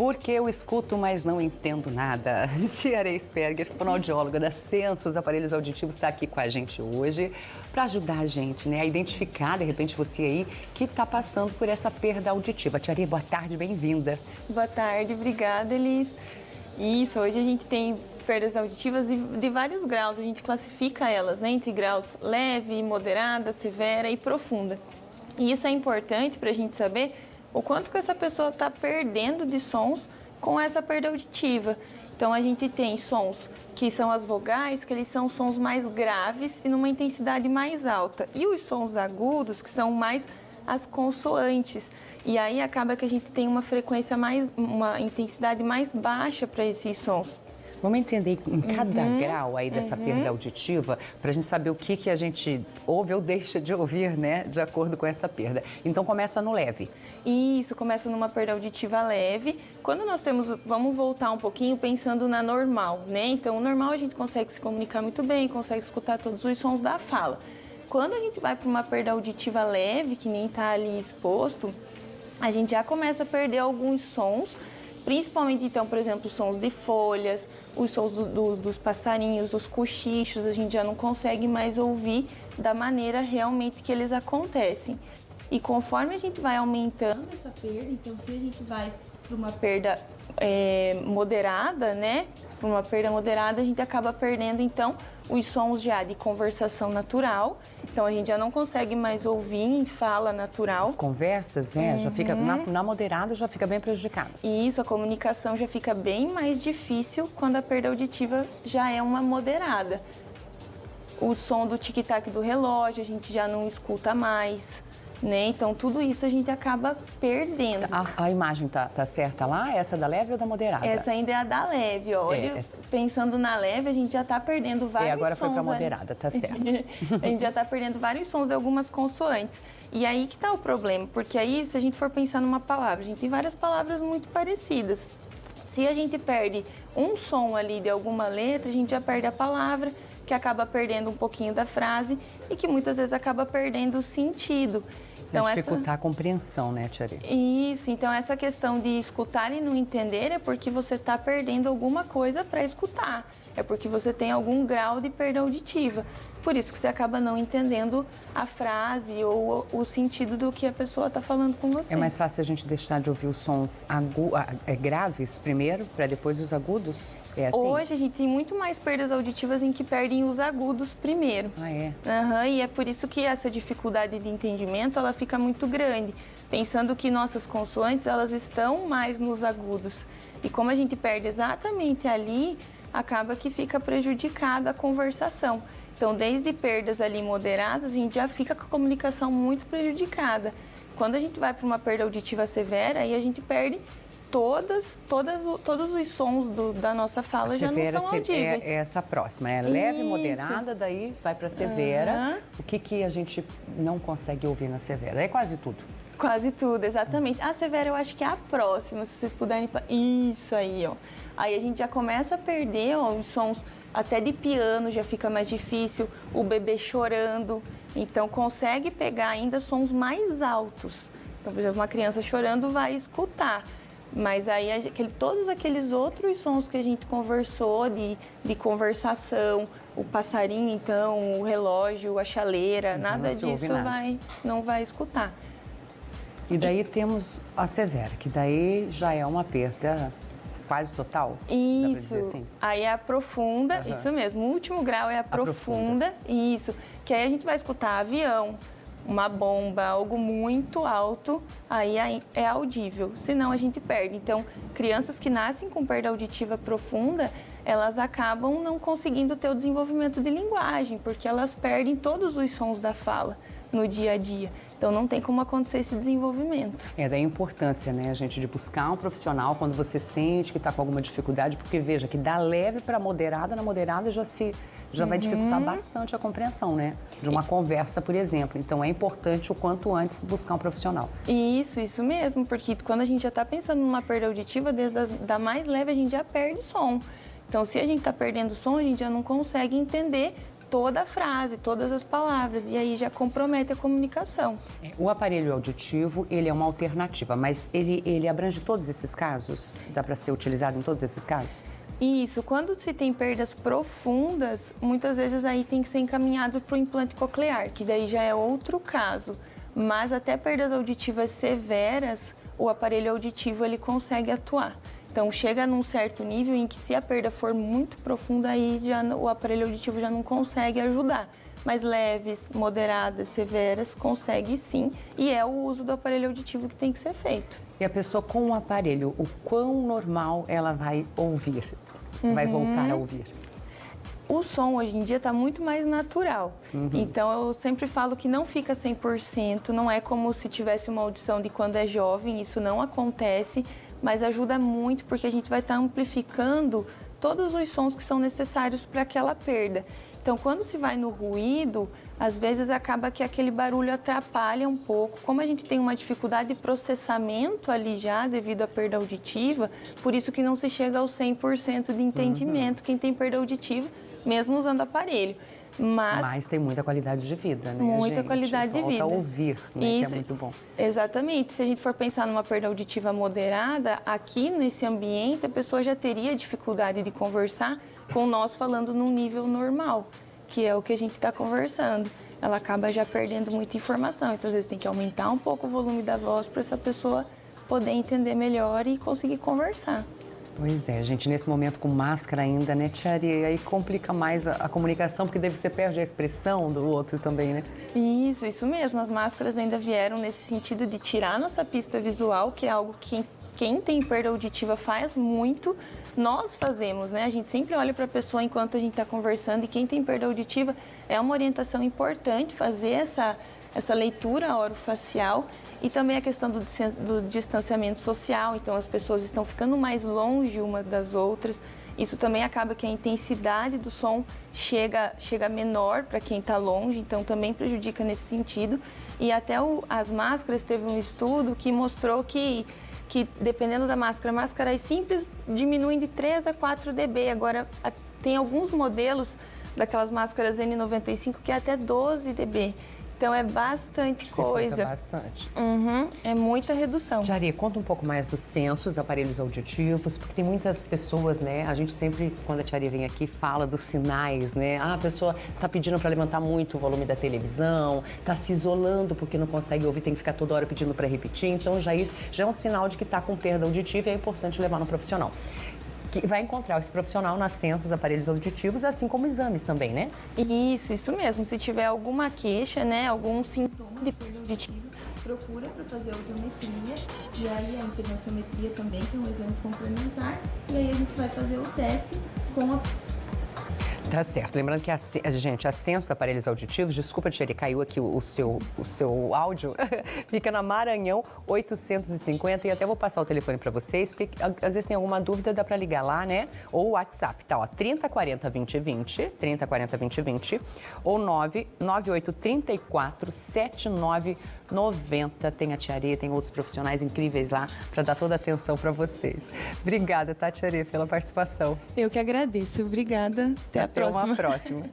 Porque eu escuto, mas não entendo nada. Tia Reisberger, fonoaudióloga da Sensus Aparelhos Auditivos, está aqui com a gente hoje para ajudar a gente, né, a identificar, de repente, você aí que está passando por essa perda auditiva. Tia Rê, boa tarde, bem-vinda. Boa tarde, obrigada, Elis. Isso, hoje a gente tem perdas auditivas de vários graus, a gente classifica elas, né, entre graus leve, moderada, severa e profunda. E isso é importante para a gente saber o quanto que essa pessoa está perdendo de sons com essa perda auditiva. Então, a gente tem sons que são as vogais, que eles são sons mais graves e numa intensidade mais alta. E os sons agudos, que são mais as consoantes. E aí acaba que a gente tem uma frequência uma intensidade mais baixa para esses sons. Vamos entender em cada grau aí dessa perda auditiva, para a gente saber o que a gente ouve ou deixa de ouvir, né, de acordo com essa perda. Então, começa no leve. Isso, começa numa perda auditiva leve. Quando nós temos, vamos voltar um pouquinho pensando na normal, né? Então, o normal a gente consegue se comunicar muito bem, consegue escutar todos os sons da fala. Quando a gente vai para uma perda auditiva leve, que nem está ali exposto, a gente já começa a perder alguns sons, principalmente, então, por exemplo, os sons de folhas, os sons dos passarinhos, os cochichos, a gente já não consegue mais ouvir da maneira realmente que eles acontecem. E conforme a gente vai aumentando essa perda, então se a gente vai para uma perda moderada, né? Para uma perda moderada, a gente acaba perdendo, então, os sons já de conversação natural. Então, a gente já não consegue mais ouvir em fala natural. As conversas, já fica, na moderada, já fica bem prejudicada. E isso, a comunicação já fica bem mais difícil quando a perda auditiva já é uma moderada. O som do tic-tac do relógio, a gente já não escuta mais, né? Então, tudo isso a gente acaba perdendo. A imagem tá certa lá? Essa da leve ou da moderada? Essa ainda é a da leve, olha. Pensando na leve, a gente já tá perdendo vários sons. Agora foi pra moderada, tá certo. A gente já tá perdendo vários sons de algumas consoantes. E aí que tá o problema, porque aí, se a gente for pensar numa palavra, a gente tem várias palavras muito parecidas. Se a gente perde um som ali de alguma letra, a gente já perde a palavra, que acaba perdendo um pouquinho da frase e que muitas vezes acaba perdendo o sentido. Então, dificultar a compreensão, né, Tia Rê? Isso, então essa questão de escutar e não entender é porque você está perdendo alguma coisa para escutar. É porque você tem algum grau de perda auditiva. Por isso que você acaba não entendendo a frase ou o sentido do que a pessoa está falando com você. É mais fácil a gente deixar de ouvir os sons graves primeiro, para depois os agudos? É assim? Hoje a gente tem muito mais perdas auditivas em que perdem os agudos primeiro. Ah, é? E é por isso que essa dificuldade de entendimento ela fica muito grande, pensando que nossas consoantes elas estão mais nos agudos. E como a gente perde exatamente ali, acaba que fica prejudicada a conversação. Então, desde perdas ali moderadas, a gente já fica com a comunicação muito prejudicada. Quando a gente vai para uma perda auditiva severa, aí a gente perde todos os sons da nossa fala já não são audíveis. É essa próxima, é leve, moderada, daí vai para severa. O que a gente não consegue ouvir na severa? É quase tudo. Quase tudo, exatamente. A severa eu acho que é a próxima, se vocês puderem... Isso aí, ó. Aí a gente já começa a perder, ó, os sons até de piano, já fica mais difícil, o bebê chorando. Então consegue pegar ainda sons mais altos. Então, por exemplo, uma criança chorando vai escutar. Mas aí todos aqueles outros sons que a gente conversou de conversação, o passarinho, então, o relógio, a chaleira, então, nada disso não vai escutar. E daí temos a severa, que daí já é uma perda quase total? Isso, dá pra dizer assim? Aí é a profunda, isso mesmo, o último grau é a profunda, isso, que aí a gente vai escutar avião, uma bomba, algo muito alto, aí é audível, senão a gente perde. Então, crianças que nascem com perda auditiva profunda, elas acabam não conseguindo ter o desenvolvimento de linguagem, porque elas perdem todos os sons da fala no dia a dia. Então, não tem como acontecer esse desenvolvimento. É daí a importância, né, gente, de buscar um profissional quando você sente que está com alguma dificuldade, porque veja que da leve para moderada, na moderada já vai dificultar bastante a compreensão, né, de uma conversa, por exemplo. Então, é importante o quanto antes buscar um profissional. Isso mesmo, porque quando a gente já está pensando numa perda auditiva, desde da mais leve a gente já perde som. Então, se a gente está perdendo som, a gente já não consegue entender toda a frase, todas as palavras, e aí já compromete a comunicação. O aparelho auditivo, ele é uma alternativa, mas ele abrange todos esses casos? Dá para ser utilizado em todos esses casos? Isso, quando se tem perdas profundas, muitas vezes aí tem que ser encaminhado para o implante coclear, que daí já é outro caso. Mas até perdas auditivas severas, o aparelho auditivo ele consegue atuar. Então chega num certo nível em que se a perda for muito profunda, aí já o aparelho auditivo já não consegue ajudar. Mas leves, moderadas, severas, consegue sim. E é o uso do aparelho auditivo que tem que ser feito. E a pessoa com o aparelho, o quão normal ela vai ouvir? Vai voltar a ouvir? O som hoje em dia está muito mais natural. Então eu sempre falo que não fica 100%, não é como se tivesse uma audição de quando é jovem, isso não acontece, mas ajuda muito porque a gente vai estar amplificando todos os sons que são necessários para aquela perda. Então, quando se vai no ruído, às vezes acaba que aquele barulho atrapalha um pouco. Como a gente tem uma dificuldade de processamento ali já, devido à perda auditiva, por isso que não se chega ao 100% de entendimento quem tem perda auditiva, mesmo usando aparelho. Mas tem muita qualidade de vida, né, muita gente? qualidade de vida. Volta a ouvir, né, Isso, que é muito bom. Exatamente. Se a gente for pensar numa perda auditiva moderada, aqui nesse ambiente a pessoa já teria dificuldade de conversar com nós falando num nível normal, que é o que a gente está conversando. Ela acaba já perdendo muita informação, então às vezes tem que aumentar um pouco o volume da voz para essa pessoa poder entender melhor e conseguir conversar. Pois é, gente, nesse momento com máscara ainda, né, Tia Ari? Aí complica mais a comunicação, porque deve você perde a expressão do outro também, né? Isso mesmo. As máscaras ainda vieram nesse sentido de tirar nossa pista visual, que é algo que quem tem perda auditiva faz muito. Nós fazemos, né? A gente sempre olha para a pessoa enquanto a gente está conversando, e quem tem perda auditiva é uma orientação importante fazer essa leitura orofacial, e também a questão do distanciamento social. Então as pessoas estão ficando mais longe uma das outras. Isso também acaba que a intensidade do som chega menor para quem está longe, então também prejudica nesse sentido. E até as máscaras, teve um estudo que mostrou que dependendo da máscara, máscaras simples diminuem de 3 a 4 dB. Agora, tem alguns modelos daquelas máscaras N95 que é até 12 dB. Então, é bastante coisa. Bastante. É muita redução. Tia Ari, conta um pouco mais dos censos, aparelhos auditivos, porque tem muitas pessoas, né? A gente sempre, quando a Tia Ari vem aqui, fala dos sinais, né? Ah, a pessoa tá pedindo para levantar muito o volume da televisão, tá se isolando porque não consegue ouvir, tem que ficar toda hora pedindo para repetir. Então, já é um sinal de que tá com perda auditiva e é importante levar no profissional. Que vai encontrar esse profissional nas censos, aparelhos auditivos, assim como exames também, né? Isso mesmo. Se tiver alguma queixa, né, algum sintoma de perda auditiva, procura para fazer audiometria, e aí a hipertensiometria também, que é um exame complementar, e aí a gente vai fazer o teste com a... Tá certo. Lembrando que gente, a Censo Aparelhos Auditivos, desculpa, Tia Ari, caiu aqui o seu áudio, fica na Maranhão 850, e até vou passar o telefone para vocês, porque às vezes tem alguma dúvida, dá para ligar lá, né? Ou o WhatsApp, tá, ó, 3040 2020, 3040 2020, ou 99834 7990. Tem a Tia Ari, tem outros profissionais incríveis lá para dar toda a atenção para vocês. Obrigada, tá, Tia Ari, pela participação. Eu que agradeço. Obrigada. Até a próxima. Até uma próxima.